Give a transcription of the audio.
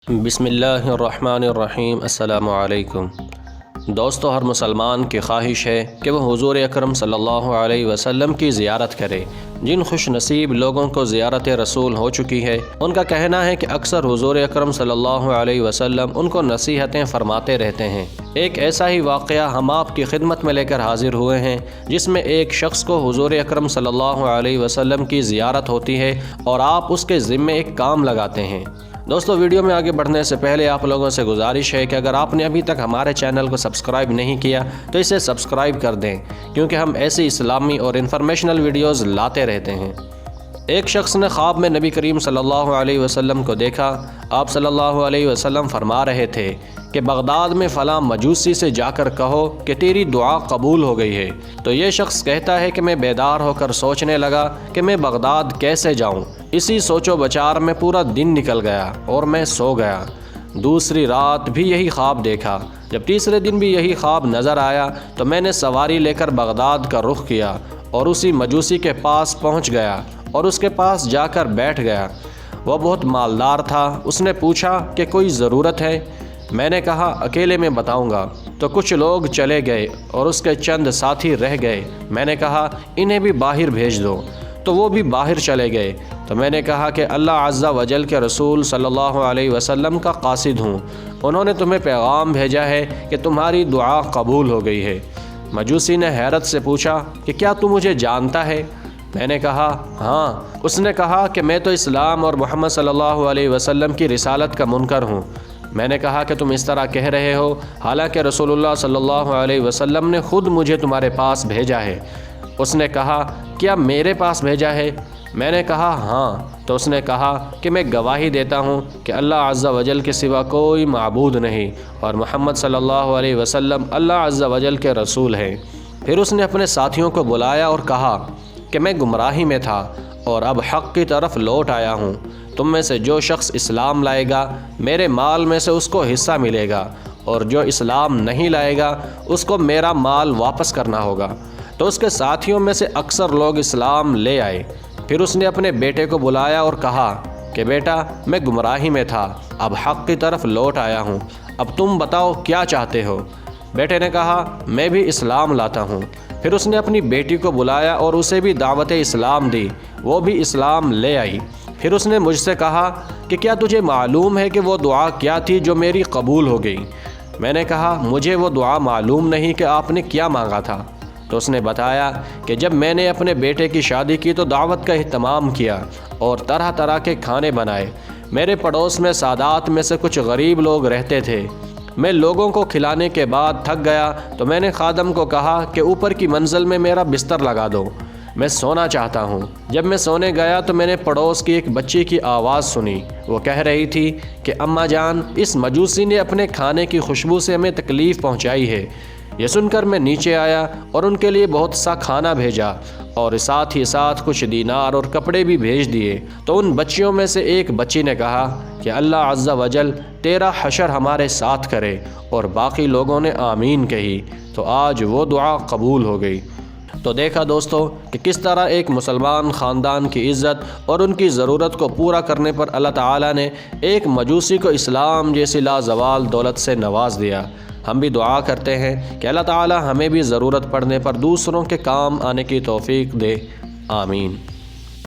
بسم اللہ الرحمن الرحیم۔ السلام علیکم دوستو، ہر مسلمان کی خواہش ہے کہ وہ حضور اکرم صلی اللہ علیہ وسلم کی زیارت کرے۔ جن خوش نصیب لوگوں کو زیارت رسول ہو چکی ہے، ان کا کہنا ہے کہ اکثر حضور اکرم صلی اللہ علیہ وسلم ان کو نصیحتیں فرماتے رہتے ہیں۔ ایک ایسا ہی واقعہ ہم آپ کی خدمت میں لے کر حاضر ہوئے ہیں، جس میں ایک شخص کو حضور اکرم صلی اللہ علیہ وسلم کی زیارت ہوتی ہے اور آپ اس کے ذمے ایک کام لگاتے ہیں۔ دوستو، ویڈیو میں آگے بڑھنے سے پہلے آپ لوگوں سے گزارش ہے کہ اگر آپ نے ابھی تک ہمارے چینل کو سبسکرائب نہیں کیا تو اسے سبسکرائب کر دیں، کیونکہ ہم ایسی اسلامی اور انفارمیشنل ویڈیوز لاتے رہتے ہیں۔ ایک شخص نے خواب میں نبی کریم صلی اللہ علیہ وسلم کو دیکھا۔ آپ صلی اللہ علیہ وسلم فرما رہے تھے کہ بغداد میں فلاں مجوسی سے جا کر کہو کہ تیری دعا قبول ہو گئی ہے۔ تو یہ شخص کہتا ہے کہ میں بیدار ہو کر سوچنے لگا کہ میں بغداد کیسے جاؤں۔ اسی سوچ و بچار میں پورا دن نکل گیا اور میں سو گیا۔ دوسری رات بھی یہی خواب دیکھا۔ جب تیسرے دن بھی یہی خواب نظر آیا تو میں نے سواری لے کر بغداد کا رخ کیا اور اسی مجوسی کے پاس پہنچ گیا اور اس کے پاس جا کر بیٹھ گیا۔ وہ بہت مالدار تھا۔ اس نے پوچھا کہ کوئی ضرورت ہے؟ میں نے کہا اکیلے میں بتاؤں گا۔ تو کچھ لوگ چلے گئے اور اس کے چند ساتھی رہ گئے۔ میں نے کہا انہیں بھی باہر بھیج دو، تو وہ بھی باہر چلے گئے۔ تو میں نے کہا کہ اللہ عز و جل کے رسول صلی اللہ علیہ وسلم کا قاصد ہوں، انہوں نے تمہیں پیغام بھیجا ہے کہ تمہاری دعا قبول ہو گئی ہے۔ مجوسی نے حیرت سے پوچھا کہ کیا تو مجھے جانتا ہے؟ میں نے کہا ہاں۔ اس نے کہا کہ میں تو اسلام اور محمد صلی اللہ علیہ وسلم کی رسالت کا منکر ہوں۔ میں نے کہا کہ تم اس طرح کہہ رہے ہو، حالانکہ رسول اللہ صلی اللہ علیہ وسلم نے خود مجھے تمہارے پاس بھیجا ہے۔ اس نے کہا کیا میرے پاس بھیجا ہے؟ میں نے کہا ہاں۔ تو اس نے کہا کہ میں گواہی دیتا ہوں کہ اللہ عز و جل کے سوا کوئی معبود نہیں اور محمد صلی اللہ علیہ وسلم اللہ عز و جل کے رسول ہیں۔ پھر اس نے اپنے ساتھیوں کو بلایا اور کہا کہ میں گمراہی میں تھا اور اب حق کی طرف لوٹ آیا ہوں۔ تم میں سے جو شخص اسلام لائے گا، میرے مال میں سے اس کو حصہ ملے گا، اور جو اسلام نہیں لائے گا اس کو میرا مال واپس کرنا ہوگا۔ تو اس کے ساتھیوں میں سے اکثر لوگ اسلام لے آئے۔ پھر اس نے اپنے بیٹے کو بلایا اور کہا کہ بیٹا، میں گمراہی میں تھا، اب حق کی طرف لوٹ آیا ہوں، اب تم بتاؤ کیا چاہتے ہو؟ بیٹے نے کہا میں بھی اسلام لاتا ہوں۔ پھر اس نے اپنی بیٹی کو بلایا اور اسے بھی دعوت اسلام دی، وہ بھی اسلام لے آئی۔ پھر اس نے مجھ سے کہا کہ کیا تجھے معلوم ہے کہ وہ دعا کیا تھی جو میری قبول ہو گئی؟ میں نے کہا مجھے وہ دعا معلوم نہیں کہ آپ نے کیا مانگا تھا۔ تو اس نے بتایا کہ جب میں نے اپنے بیٹے کی شادی کی تو دعوت کا اہتمام کیا اور طرح طرح کے کھانے بنائے۔ میرے پڑوس میں سادات میں سے کچھ غریب لوگ رہتے تھے۔ میں لوگوں کو کھلانے کے بعد تھک گیا تو میں نے خادم کو کہا کہ اوپر کی منزل میں میرا بستر لگا دو، میں سونا چاہتا ہوں۔ جب میں سونے گیا تو میں نے پڑوس کی ایک بچی کی آواز سنی۔ وہ کہہ رہی تھی کہ اماں جان، اس مجوسی نے اپنے کھانے کی خوشبو سے ہمیں تکلیف پہنچائی ہے۔ یہ سن کر میں نیچے آیا اور ان کے لیے بہت سا کھانا بھیجا اور ساتھ ہی ساتھ کچھ دینار اور کپڑے بھی بھیج دیے۔ تو ان بچیوں میں سے ایک بچی نے کہا کہ اللہ عز و جل تیرا حشر ہمارے ساتھ کرے، اور باقی لوگوں نے آمین کہی۔ تو آج وہ دعا قبول ہو گئی۔ تو دیکھا دوستو کہ کس طرح ایک مسلمان خاندان کی عزت اور ان کی ضرورت کو پورا کرنے پر اللہ تعالیٰ نے ایک مجوسی کو اسلام جیسی لازوال دولت سے نواز دیا۔ ہم بھی دعا کرتے ہیں کہ اللہ تعالیٰ ہمیں بھی ضرورت پڑنے پر دوسروں کے کام آنے کی توفیق دے۔ آمین۔